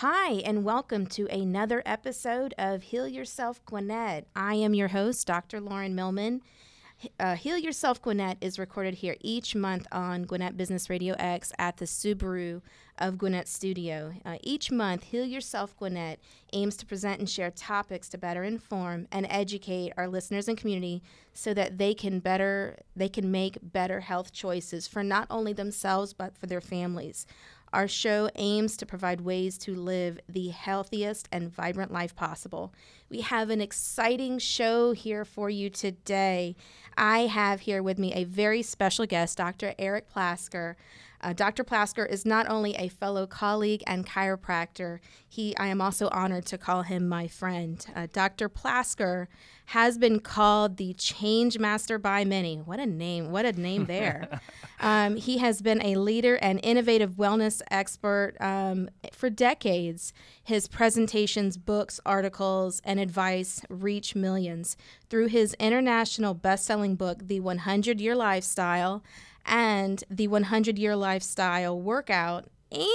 Hi, and welcome to another episode of Heal Yourself Gwinnett. I am your host, Dr. Lauren Millman. Heal Yourself Gwinnett is recorded here each month on Gwinnett Business Radio X at the Subaru of Gwinnett Studio. Each month, Heal Yourself Gwinnett aims to present and share topics to better inform and educate our listeners and community so that they can make better health choices for not only themselves but for their families. Our show aims to provide ways to live the healthiest and vibrant life possible. We have an exciting show here for you today. I have here with me a very special guest, Dr. Eric Plasker. Dr. Plasker is not only a fellow colleague and chiropractor, I am also honored to call him my friend. Dr. Plasker has been called the Change Master by many. What a name there. He has been a leader and innovative wellness expert for decades. His presentations, books, articles, and advice reach millions. Through his international best-selling book, The 100-Year Lifestyle, and the 100-Year Lifestyle Workout,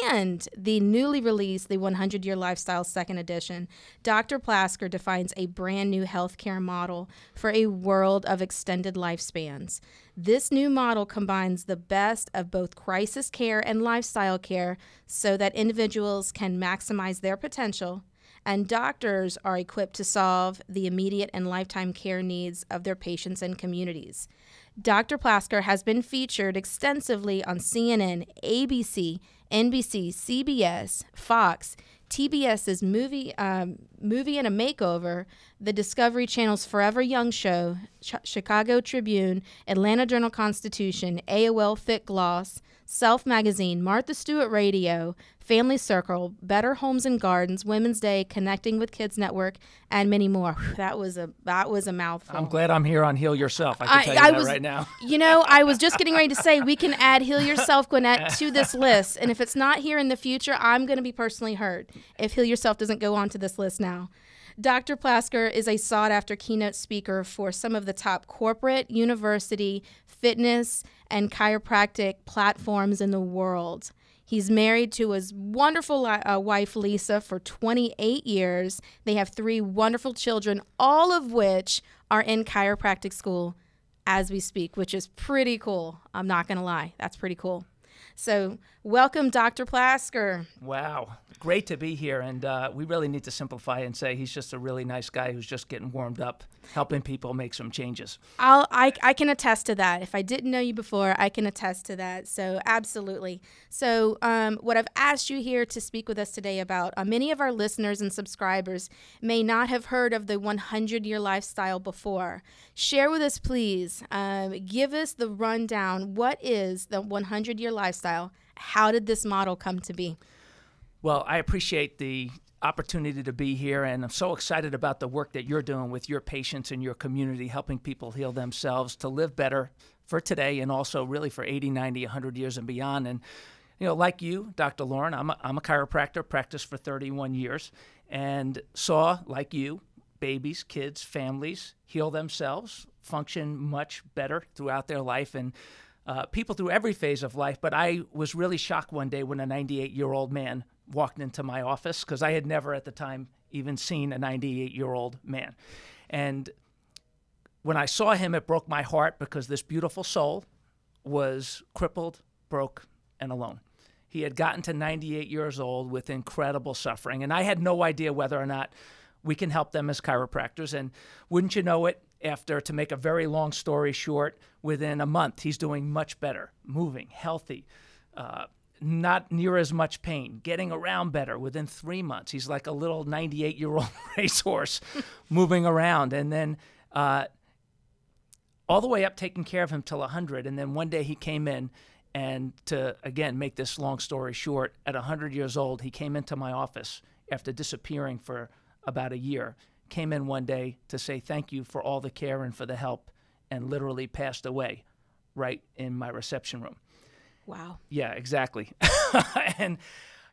and the newly released The 100-Year Lifestyle Second Edition, Dr. Plasker defines a brand new healthcare model for a world of extended lifespans. This new model combines the best of both crisis care and lifestyle care so that individuals can maximize their potential, and doctors are equipped to solve the immediate and lifetime care needs of their patients and communities. Dr. Plasker has been featured extensively on CNN, ABC, NBC, CBS, Fox, TBS's movie and a Makeover, the Discovery Channel's Forever Young Show, Chicago Tribune, Atlanta Journal-Constitution, AOL Fit Gloss, Self Magazine, Martha Stewart Radio, Family Circle, Better Homes and Gardens, Women's Day, Connecting with Kids Network, and many more. That was a mouthful. I'm glad I'm here on Heal Yourself. I can tell you that right now. You know, I was just getting ready to say we can add Heal Yourself Gwinnett to this list, and if it's not here in the future, I'm going to be personally hurt if Heal Yourself doesn't go onto this list now. Dr. Plasker is a sought-after keynote speaker for some of the top corporate, university, fitness, and chiropractic platforms in the world. He's married to his wonderful wife, Lisa, for 28 years. They have 3 wonderful children, all of which are in chiropractic school as we speak, which is pretty cool. I'm not going to lie. That's pretty cool. So welcome, Dr. Plasker. Wow. Great to be here. And we really need to simplify and say he's just a really nice guy who's just getting warmed up, helping people make some changes. I can attest to that. If I didn't know you before, I can attest to that. So absolutely. So what I've asked you here to speak with us today about, many of our listeners and subscribers may not have heard of the 100-Year Lifestyle before. Share with us, please. Give us the rundown. What is the 100-Year Lifestyle? How did this model come to be? Well, I appreciate the opportunity to be here, and I'm so excited about the work that you're doing with your patients and your community, helping people heal themselves to live better for today and also really for 80, 90, 100 years and beyond. And, you know, like you, Dr. Lauren, I'm a chiropractor, practiced for 31 years, and saw, like you, babies, kids, families heal themselves, function much better throughout their life, and people through every phase of life. But I was really shocked one day when a 98-year-old man walked into my office, because I had never at the time even seen a 98-year-old man. And when I saw him, it broke my heart, because this beautiful soul was crippled, broke, and alone. He had gotten to 98 years old with incredible suffering, and I had no idea whether or not we can help them as chiropractors. And wouldn't you know it, to make a very long story short, within a month, he's doing much better, moving, healthy, not near as much pain, getting around better. Within 3 months, he's like a little 98-year-old racehorse moving around. And then all the way up, taking care of him till 100. And then one day he came in, and to, again, make this long story short, at 100 years old, he came into my office after disappearing for about a year, came in one day to say thank you for all the care and for the help, and literally passed away right in my reception room. Wow. Yeah, exactly. And,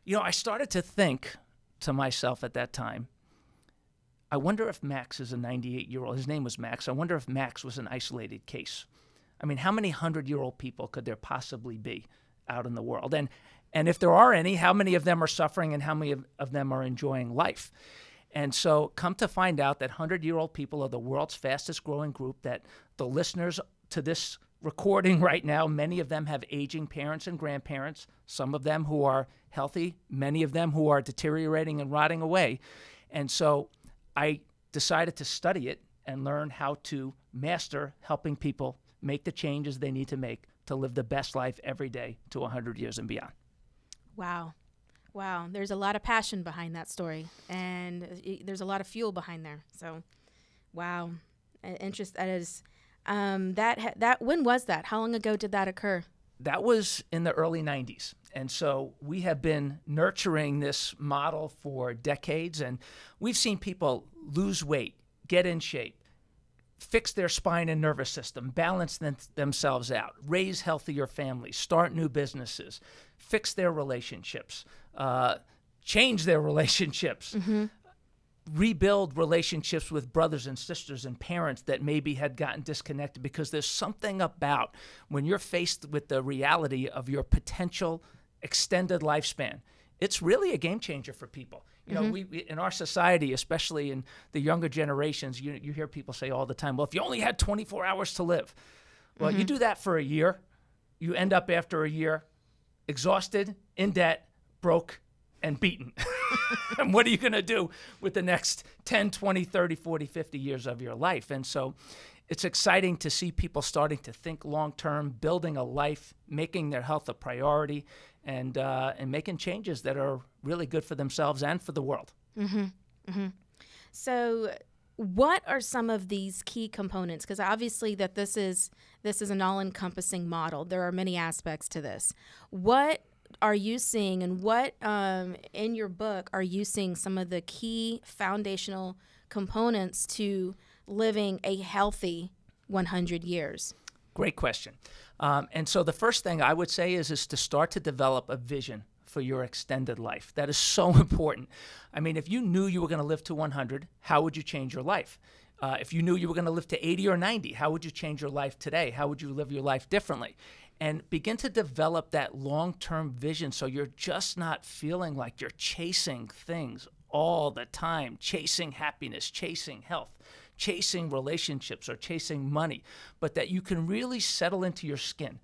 you know, I started to think to myself at that time, I wonder if Max is a 98-year-old. His name was Max. I wonder if Max was an isolated case. I mean, how many 100-year-old people could there possibly be out in the world? And And if there are any, how many of them are suffering and how many of them are enjoying life? And so come to find out that 100-year-old people are the world's fastest growing group, that the listeners to this recording right now, many of them have aging parents and grandparents, some of them who are healthy, many of them who are deteriorating and rotting away. And so I decided to study it and learn how to master helping people make the changes they need to make to live the best life every day to 100 years and beyond. Wow. Wow. There's a lot of passion behind that story, and there's a lot of fuel behind there. So, wow. That is, when was that? How long ago did that occur? That was in the early 90s. And so we have been nurturing this model for decades, and we've seen people lose weight, get in shape, fix their spine and nervous system, balance themselves out, raise healthier families, start new businesses, fix their relationships, change their relationships, rebuild relationships with brothers and sisters and parents that maybe had gotten disconnected, because there's something about when you're faced with the reality of your potential extended lifespan, it's really a game changer for people. You know, we in our society, especially in the younger generations, you hear people say all the time, well, if you only had 24 hours to live. Well, you do that for a year, you end up after a year exhausted, in debt, broke, and beaten. And what are you going to do with the next 10, 20, 30, 40, 50 years of your life? And so it's exciting to see people starting to think long-term, building a life, making their health a priority, and making changes that are really good for themselves and for the world. So what are some of these key components? Because obviously that this is an all-encompassing model. There are many aspects to this. What are you seeing, and what in your book are you seeing some of the key foundational components to living a healthy 100 years? Great question. And so the first thing I would say is to start to develop a vision for your extended life. That is so important. I mean, if you knew you were going to live to 100, how would you change your life? If you knew you were going to live to 80 or 90, how would you change your life today? How would you live your life differently? And begin to develop that long-term vision so you're just not feeling like you're chasing things all the time, chasing happiness, chasing health, chasing relationships, or chasing money, but that you can really settle into your skin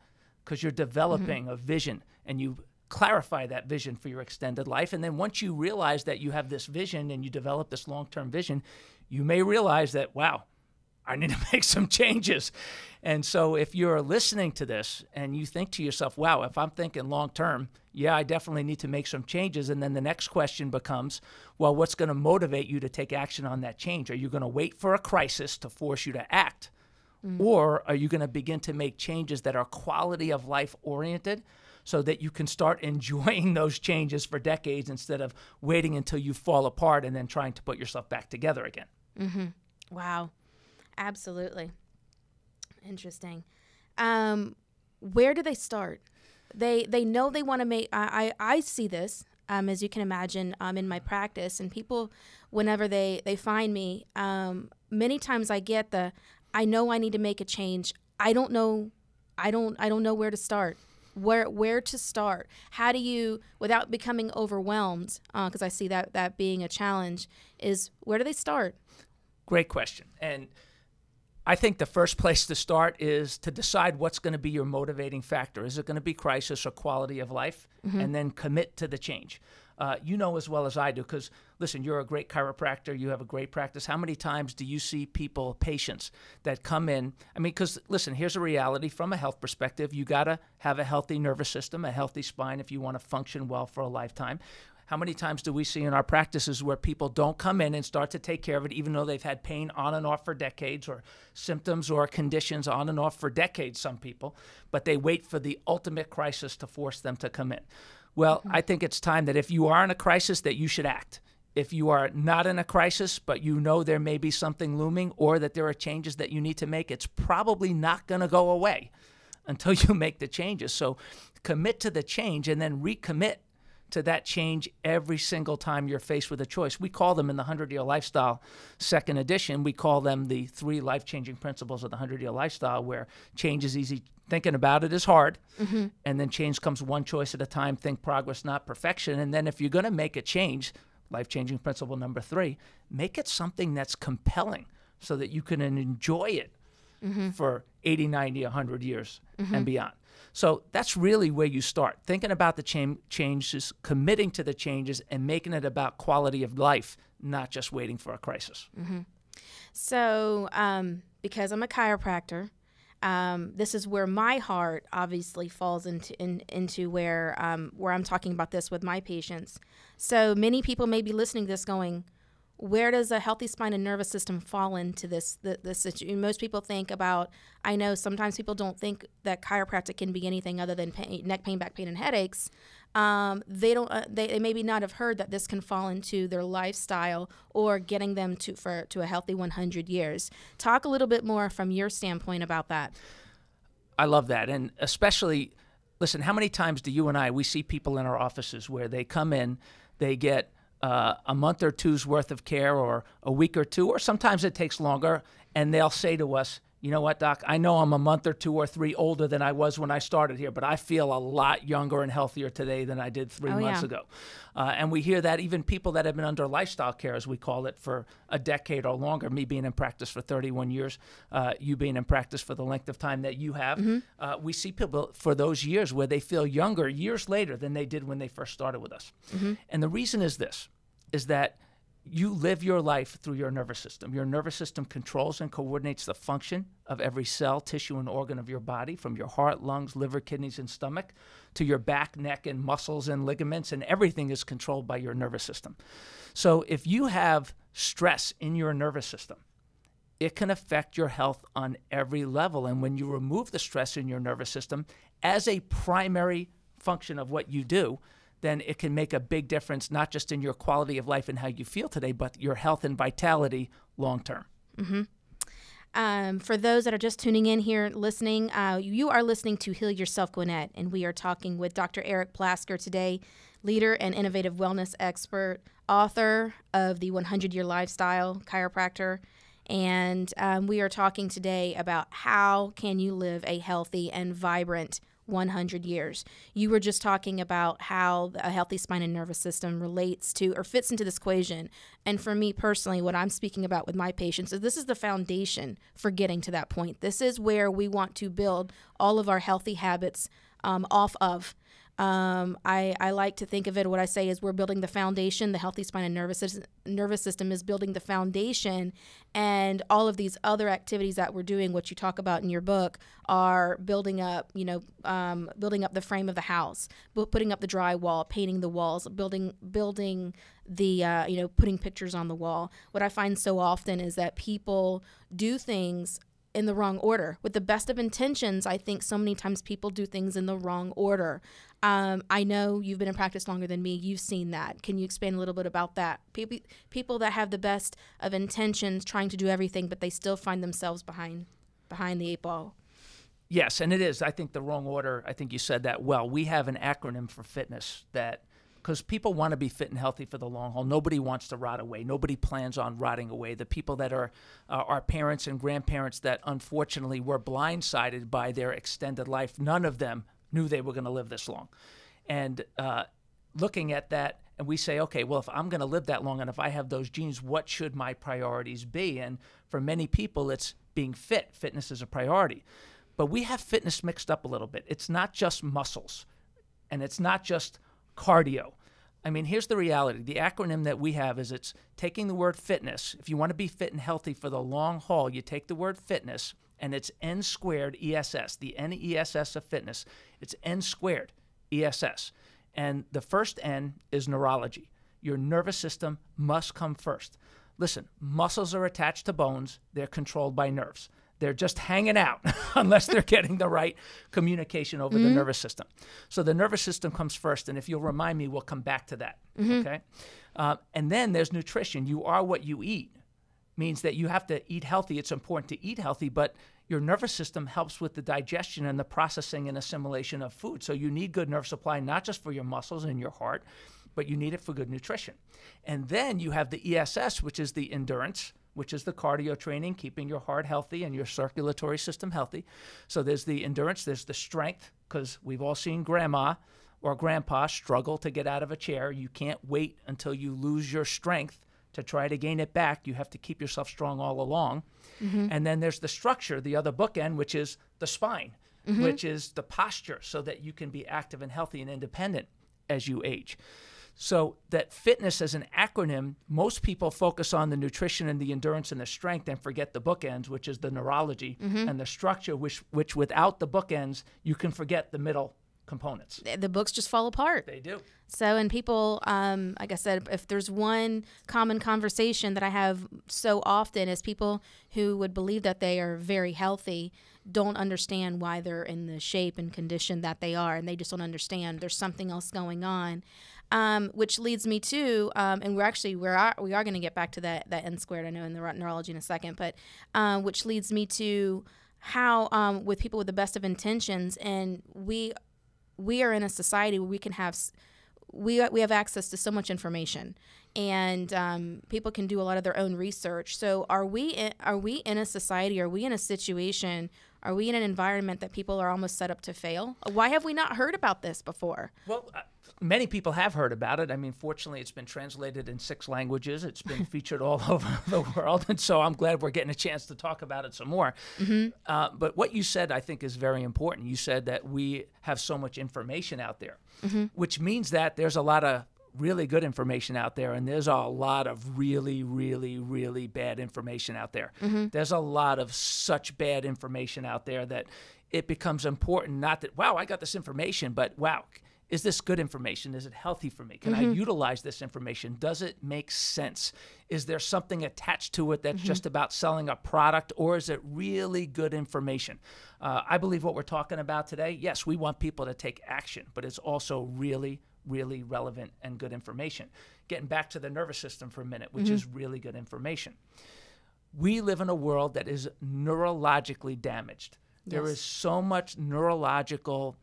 because you're developing a vision, and you clarify that vision for your extended life. And then once you realize that you have this vision and you develop this long-term vision, you may realize that, wow, I need to make some changes. And so if you're listening to this and you think to yourself, wow, if I'm thinking long-term, yeah, I definitely need to make some changes. And then the next question becomes, well, what's going to motivate you to take action on that change? Are you going to wait for a crisis to force you to act? Or are you going to begin to make changes that are quality of life oriented so that you can start enjoying those changes for decades instead of waiting until you fall apart and then trying to put yourself back together again? Wow. Absolutely. Interesting. Where do they start? They know they want to make, I see this, as you can imagine, in my practice, and people, whenever they find me, many times I get I know I need to make a change. I don't know where to start. Where to start? How do you, without becoming overwhelmed, because I see that being a challenge, is where do they start? Great question. And I think the first place to start is to decide what's going to be your motivating factor. Is it going to be crisis or quality of life? And then commit to the change. You know as well as I do, because, listen, you're a great chiropractor. You have a great practice. How many times do you see people, patients, that come in? I mean, because, listen, here's a reality from a health perspective. You got to have a healthy nervous system, a healthy spine if you want to function well for a lifetime. How many times do we see in our practices where people don't come in and start to take care of it, even though they've had pain on and off for decades, or symptoms or conditions on and off for decades, some people, but they wait for the ultimate crisis to force them to come in? Well, I think it's time that if you are in a crisis, that you should act. If you are not in a crisis, but you know there may be something looming or that there are changes that you need to make, it's probably not going to go away until you make the changes. So commit to the change and then recommit to that change every single time you're faced with a choice. We call them in the 100-Year Lifestyle second edition, we call them the 3 life-changing principles of the 100-Year Lifestyle, where change is easy. Thinking about it is hard. And then change comes one choice at a time. Think progress, not perfection. And then if you're going to make a change, life-changing principle number 3, make it something that's compelling so that you can enjoy it for 80, 90, 100 years and beyond. So that's really where you start. Thinking about the changes, committing to the changes, and making it about quality of life, not just waiting for a crisis. So because I'm a chiropractor, this is where my heart obviously falls into where I'm talking about this with my patients. So many people may be listening to this going, where does a healthy spine and nervous system fall into this situation? Most people think about, I know sometimes people don't think that chiropractic can be anything other than neck pain, back pain, and headaches. They maybe not have heard that this can fall into their lifestyle or getting them to a healthy 100 years. Talk a little bit more from your standpoint about that. I love that. And especially, listen, how many times do you and we see people in our offices where they come in, they get a month or two's worth of care, or a week or two, or sometimes it takes longer, and they'll say to us, you know what, Doc, I know I'm a month or 2 or 3 older than I was when I started here, but I feel a lot younger and healthier today than I did 3 months ago. And we hear that even people that have been under lifestyle care, as we call it, for a decade or longer, me being in practice for 31 years, you being in practice for the length of time that you have, we see people for those years where they feel younger years later than they did when they first started with us. And the reason is this, is that you live your life through your nervous system. Your nervous system controls and coordinates the function of every cell, tissue, and organ of your body, from your heart, lungs, liver, kidneys, and stomach to your back, neck, and muscles and ligaments, and everything is controlled by your nervous system. So if you have stress in your nervous system, it can affect your health on every level. And when you remove the stress in your nervous system as a primary function of what you do, then it can make a big difference, not just in your quality of life and how you feel today, but your health and vitality long term. For those that are just tuning in here listening, you are listening to Heal Yourself Gwinnett, and we are talking with Dr. Eric Plasker today, leader and innovative wellness expert, author of the 100-Year Lifestyle, chiropractor, and we are talking today about how can you live a healthy and vibrant 100 years. You were just talking about how a healthy spine and nervous system relates to or fits into this equation. And for me personally, what I'm speaking about with my patients is this is the foundation for getting to that point. This is where we want to build all of our healthy habits off of. I like to think of it, what I say is we're building the foundation. The healthy spine and nervous system is building the foundation, and all of these other activities that we're doing, what you talk about in your book, are building up, building up the frame of the house, putting up the drywall, painting the walls, building the, putting pictures on the wall. What I find so often is that people do things in the wrong order. With the best of intentions, I think so many times people do things in the wrong order. I know you've been in practice longer than me. You've seen that. Can you expand a little bit about that? People that have the best of intentions trying to do everything, but they still find themselves behind the 8 ball. Yes, and it is, I think, the wrong order. I think you said that well. We have an acronym for fitness that, because people want to be fit and healthy for the long haul. Nobody wants to rot away. Nobody plans on rotting away. The people that are our parents and grandparents that unfortunately were blindsided by their extended life, none of them knew they were going to live this long. And looking at that, and we say, okay, well, if I'm going to live that long and if I have those genes, what should my priorities be? And for many people, it's being fit. Fitness is a priority. But we have fitness mixed up a little bit. It's not just muscles, and it's not just cardio. I mean, here's the reality. The acronym that we have is it's taking the word fitness. If you want to be fit and healthy for the long haul, you take the word fitness, and it's N squared ESS, the NESS of fitness. It's N squared ESS. And the first N is neurology. Your nervous system must come first. Listen, muscles are attached to bones. They're controlled by nerves. They're just hanging out unless they're getting the right communication over the nervous system. So the nervous system comes first, and if you'll remind me, we'll come back to that, okay? And then there's nutrition. You are what you eat. means that you have to eat healthy. It's important to eat healthy, but your nervous system helps with the digestion and the processing and assimilation of food. So you need good nerve supply, not just for your muscles and your heart, but you need it for good nutrition. And then you have the ESS, which is the endurance, which is the cardio training, keeping your heart healthy and your circulatory system healthy. So there's the endurance, there's the strength, because we've all seen grandma or grandpa struggle to get out of a chair. You can't wait until you lose your strength to try to gain it back. You have to keep yourself strong all along. And then there's the structure, the other bookend, which is the spine, which is the posture, so that you can be active and healthy and independent as you age. So that fitness as an acronym, most people focus on the nutrition and the endurance and the strength and forget the bookends, which is the neurology and the structure, which without the bookends, you can forget the middle components. The books just fall apart. They do. So, and people, like I said, if there's one common conversation that I have so often is people who would believe that they are very healthy don't understand why they're in the shape and condition that they are, and they just don't understand there's something else going on. Which leads me to, and we are going to get back to that N squared, I know, in the neurology in a second, but which leads me to how with people with the best of intentions, and we are in a society where we can have we have access to so much information, and people can do a lot of their own research. So are we in a society? Are we in a situation? Are we in an environment that people are almost set up to fail? Why have we not heard about this before? Well, many people have heard about it. I mean, fortunately, it's been translated in 6 languages. It's been featured all over the world. And so I'm glad we're getting a chance to talk about it some more. But what you said, I think, is very important. You said that we have so much information out there, which means that there's a lot of really good information out there, and there's a lot of really, really, really bad information out there. There's a lot of such bad information out there that it becomes important, not that, wow, I got this information, but wow, is this good information? Is it healthy for me? Can I utilize this information? Does it make sense? Is there something attached to it that's just about selling a product, or is it really good information? I believe what we're talking about today, yes, we want people to take action, but it's also really, really relevant and good information. Getting back to the nervous system for a minute, which is really good information. We live in a world that is neurologically damaged. There is so much neurological,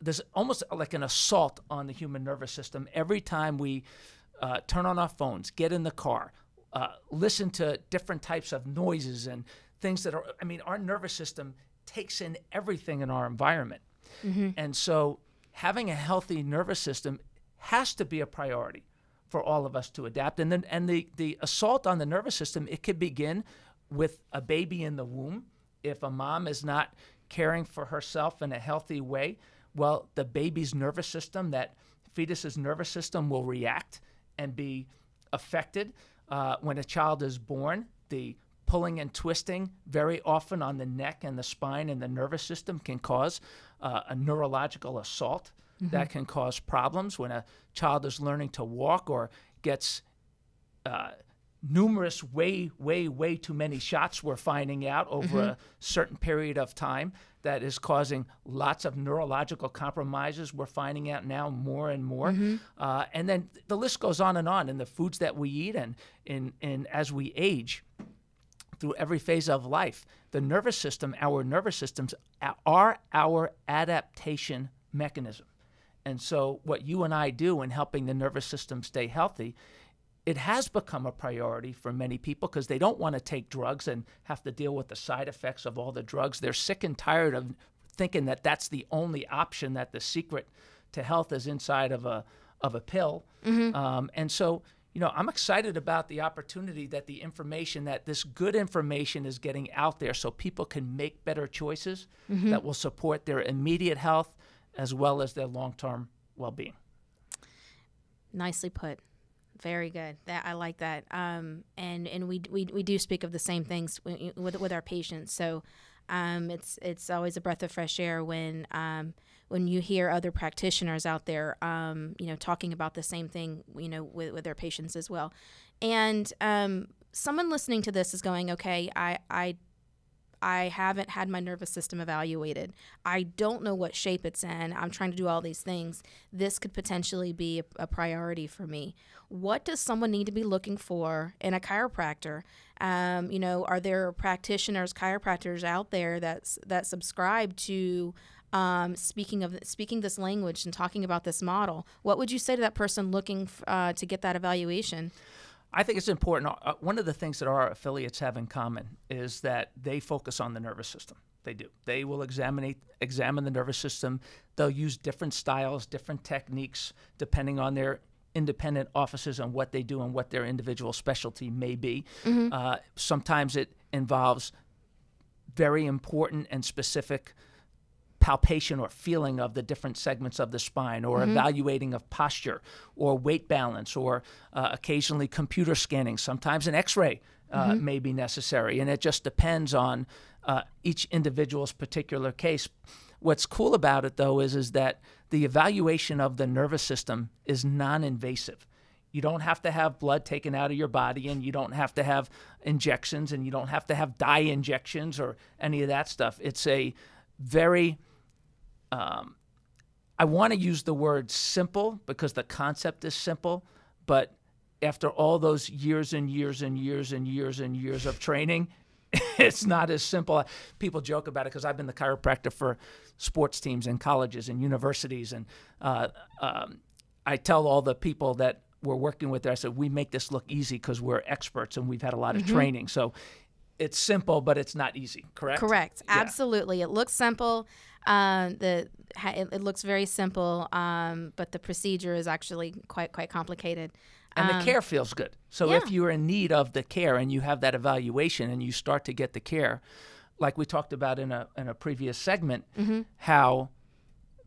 there's almost like an assault on the human nervous system. Every time we turn on our phones, get in the car, listen to different types of noises and things that are, I mean, our nervous system takes in everything in our environment. And so having a healthy nervous system has to be a priority for all of us to adapt. And then, and the assault on the nervous system, it could begin with a baby in the womb. If a mom is not caring for herself in a healthy way, well, the baby's nervous system, that fetus's nervous system, will react and be affected. When a child is born, the pulling and twisting very often on the neck and the spine and the nervous system can cause a neurological assault that can cause problems. When a child is learning to walk or gets numerous, way too many shots, we're finding out over a certain period of time, that is causing lots of neurological compromises. We're finding out now more and more. And then the list goes on in the foods that we eat and in as we age through every phase of life. The nervous system, our nervous systems are our adaptation mechanism. And so what you and I do in helping the nervous system stay healthy, it has become a priority for many people because they don't want to take drugs and have to deal with the side effects of all the drugs. They're sick and tired of thinking that that's the only option, that the secret to health is inside of a pill. And so, you know, I'm excited about the opportunity that the information, that this good information is getting out there so people can make better choices that will support their immediate health as well as their long-term well-being. Nicely put. Very good. I like that. And we do speak of the same things with our patients. So it's always a breath of fresh air when you hear other practitioners out there, talking about the same thing, with their patients as well. And someone listening to this is going, okay, I haven't had my nervous system evaluated. I don't know what shape it's in. I'm trying to do all these things. This could potentially be a priority for me. What does someone need to be looking for in a chiropractor? Are there chiropractors out there that subscribe to speaking this language and talking about this model? What would you say to that person looking to get that evaluation? I think it's important. One of the things that our affiliates have in common is that they focus on the nervous system. They do. They will examine the nervous system. They'll use different styles, different techniques, depending on their independent offices and what they do and what their individual specialty may be. Mm-hmm. Sometimes it involves very important and specific palpation or feeling of the different segments of the spine, or evaluating of posture or weight balance, or occasionally computer scanning. Sometimes an x-ray may be necessary, and it just depends on each individual's particular case. What's cool about it, though, is that the evaluation of the nervous system is non-invasive. You don't have to have blood taken out of your body, and you don't have to have injections, and you don't have to have dye injections or any of that stuff. It's a very I want to use the word simple because the concept is simple, but after all those years and years and years and years and years of training, it's not as simple. People joke about it because I've been the chiropractor for sports teams and colleges and universities, and I tell all the people that we're working with there, I said, we make this look easy because we're experts and we've had a lot of training. So it's simple, but it's not easy, correct? Correct. Yeah. Absolutely. It looks simple. It looks very simple, but the procedure is actually quite complicated. And the care feels good. So if you're in need of the care and you have that evaluation and you start to get the care, like we talked about in a previous segment, how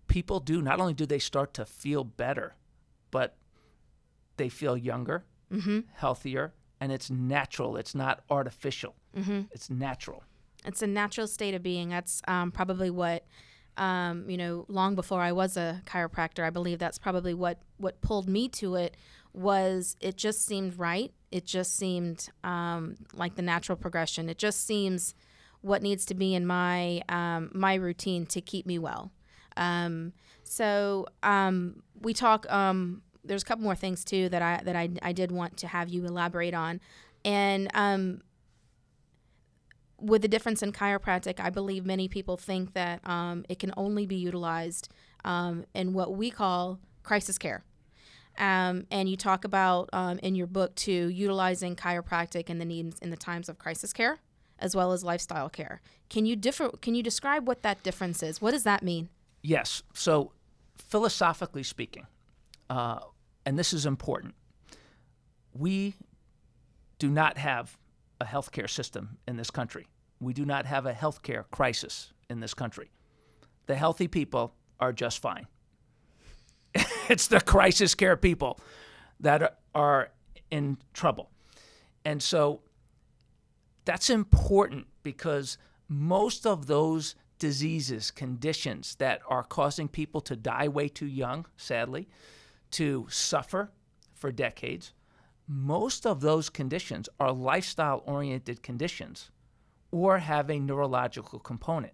people do, not only do they start to feel better, but they feel younger, healthier, and it's natural. It's not artificial. It's natural. It's a natural state of being. That's probably what, long before I was a chiropractor, I believe that's probably what pulled me to it. Was it just seemed right. It just seemed like the natural progression. It just seems what needs to be in my my routine to keep me well. So we talk. There's a couple more things too that I did want to have you elaborate on, and with the difference in chiropractic, I believe many people think that it can only be utilized in what we call crisis care. And you talk about in your book too, utilizing chiropractic in the needs in the times of crisis care, as well as lifestyle care. Can you describe what that difference is? What does that mean? Yes. So philosophically speaking, and this is important, we do not have a healthcare system in this country. We do not have a healthcare crisis in this country. The healthy people are just fine. It's the crisis care people that are in trouble. And so that's important because most of those diseases, conditions that are causing people to die way too young, sadly, to suffer for decades, most of those conditions are lifestyle-oriented conditions or have a neurological component.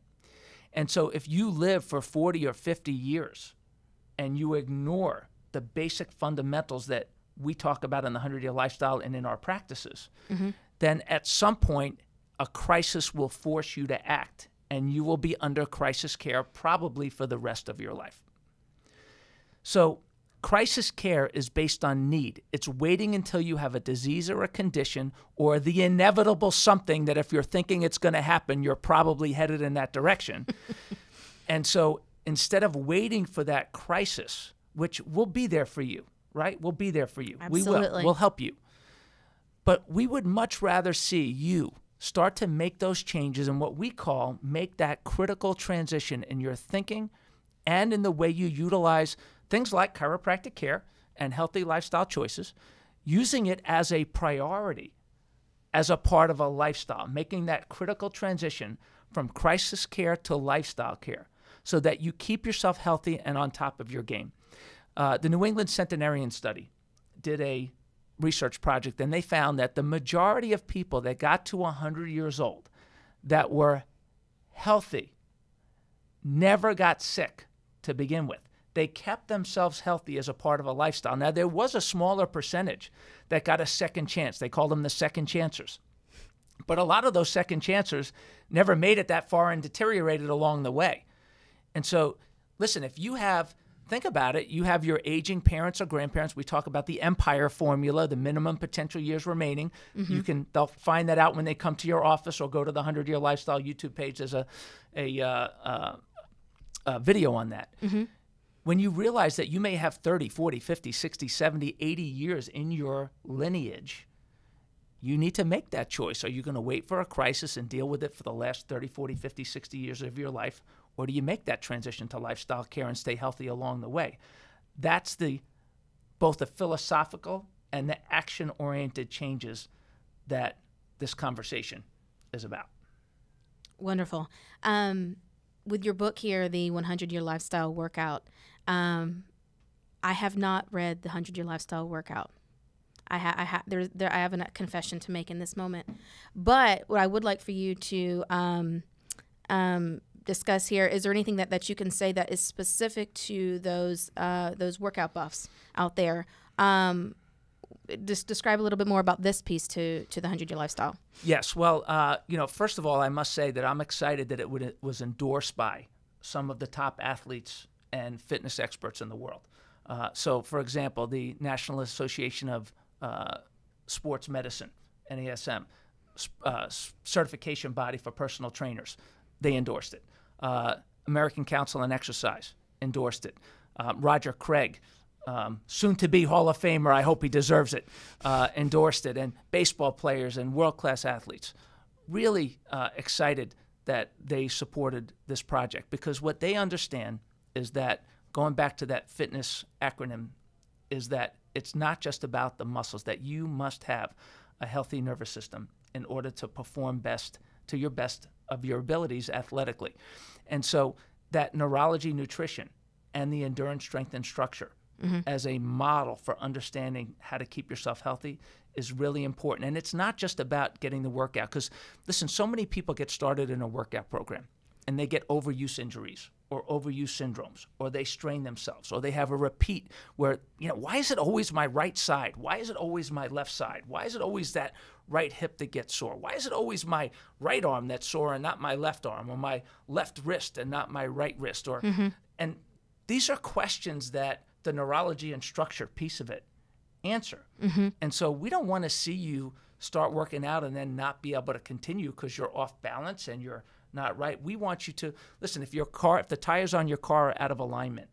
And so if you live for 40 or 50 years and you ignore the basic fundamentals that we talk about in the 100-Year Lifestyle and in our practices, then at some point a crisis will force you to act, and you will be under crisis care probably for the rest of your life. So crisis care is based on need. It's waiting until you have a disease or a condition or the inevitable something that if you're thinking it's going to happen, you're probably headed in that direction. And so instead of waiting for that crisis, which will be there for you, right? We'll be there for you. Absolutely. We will. We'll help you. But we would much rather see you start to make those changes in what we call make that critical transition in your thinking and in the way you utilize things like chiropractic care and healthy lifestyle choices, using it as a priority, as a part of a lifestyle, making that critical transition from crisis care to lifestyle care so that you keep yourself healthy and on top of your game. The New England Centenarian Study did a research project, and they found that the majority of people that got to 100 years old that were healthy, never got sick to begin with. They kept themselves healthy as a part of a lifestyle. Now, there was a smaller percentage that got a second chance. They called them the second chancers. But a lot of those second chancers never made it that far and deteriorated along the way. And so, listen, if you have, think about it, you have your aging parents or grandparents. We talk about the Empire formula, the minimum potential years remaining. They'll find that out when they come to your office or go to the 100-Year Lifestyle YouTube page. There's a video on that. When you realize that you may have 30, 40, 50, 60, 70, 80 years in your lineage, you need to make that choice. Are you going to wait for a crisis and deal with it for the last 30, 40, 50, 60 years of your life? Or do you make that transition to lifestyle care and stay healthy along the way? That's both the philosophical and the action-oriented changes that this conversation is about. Wonderful. With your book here, the 100-Year Lifestyle Workout, I have not read the 100-Year Lifestyle Workout. I have a confession to make in this moment. But what I would like for you to discuss here, is there anything that you can say that is specific to those workout buffs out there? Just describe a little bit more about this piece to the 100-Year Lifestyle. Yes. Well, first of all, I must say that I'm excited that it was endorsed by some of the top athletes and fitness experts in the world. So, for example, the National Association of Sports Medicine, NASM, certification body for personal trainers, they endorsed it. American Council on Exercise endorsed it. Roger Craig, soon-to-be Hall of Famer, I hope he deserves it, endorsed it. And baseball players and world-class athletes really excited that they supported this project, because what they understand is that, going back to that fitness acronym, is that it's not just about the muscles, that you must have a healthy nervous system in order to perform best to your best of your abilities athletically. And so that neurology, nutrition, and the endurance, strength, and structure as a model for understanding how to keep yourself healthy is really important. And it's not just about getting the workout, because, listen, so many people get started in a workout program and they get overuse injuries or overuse syndromes, or they strain themselves, or they have a repeat where, why is it always my right side? Why is it always my left side? Why is it always that right hip that gets sore? Why is it always my right arm that's sore and not my left arm, or my left wrist and not my right wrist? And these are questions that the neurology and structure piece of it answer. And so we don't want to see you start working out and then not be able to continue because you're off balance and you're not right. We want you to, listen, if the tires on your car are out of alignment,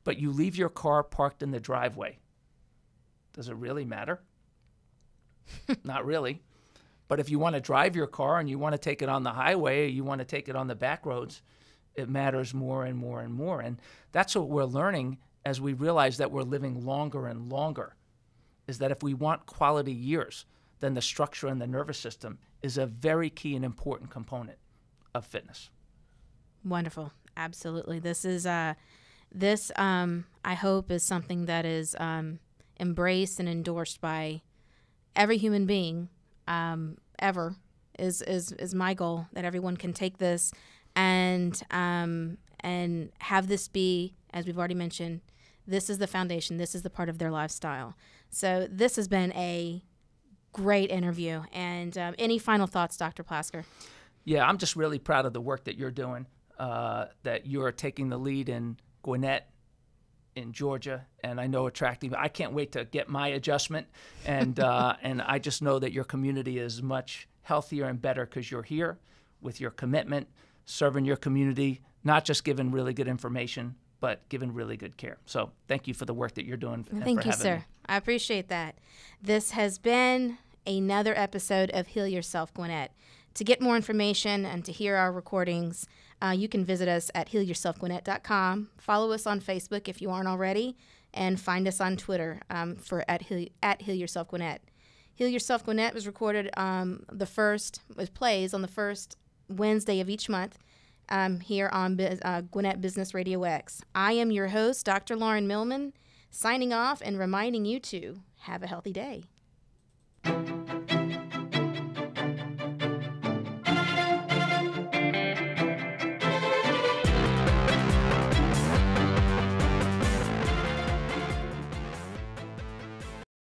but you leave your car parked in the driveway, does it really matter? Not really. But if you want to drive your car and you want to take it on the highway, or you want to take it on the back roads, it matters more and more and more. And that's what we're learning as we realize that we're living longer and longer, is that if we want quality years, then the structure and the nervous system is a very key and important component of fitness. Wonderful. Absolutely. This is, I hope, is something that is embraced and endorsed by every human being ever, is my goal, that everyone can take this and have this be, as we've already mentioned, this is the foundation. This is the part of their lifestyle. So this has been a great interview. And any final thoughts, Dr. Plasker? Yeah, I'm just really proud of the work that you're doing, that you're taking the lead in Gwinnett, in Georgia, and I know attracting. I can't wait to get my adjustment, and I just know that your community is much healthier and better because you're here with your commitment, serving your community, not just giving really good information, but giving really good care. So thank you for the work that you're doing. Thank you, sir. I appreciate that. This has been another episode of Heal Yourself Gwinnett. To get more information and to hear our recordings, you can visit us at healyourselfgwinnett.com. Follow us on Facebook if you aren't already, and find us on Twitter at Heal Yourself Gwinnett. Heal Yourself Gwinnett was recorded plays on the first Wednesday of each month here on Gwinnett Business Radio X. I am your host, Dr. Lauren Millman, signing off and reminding you to have a healthy day.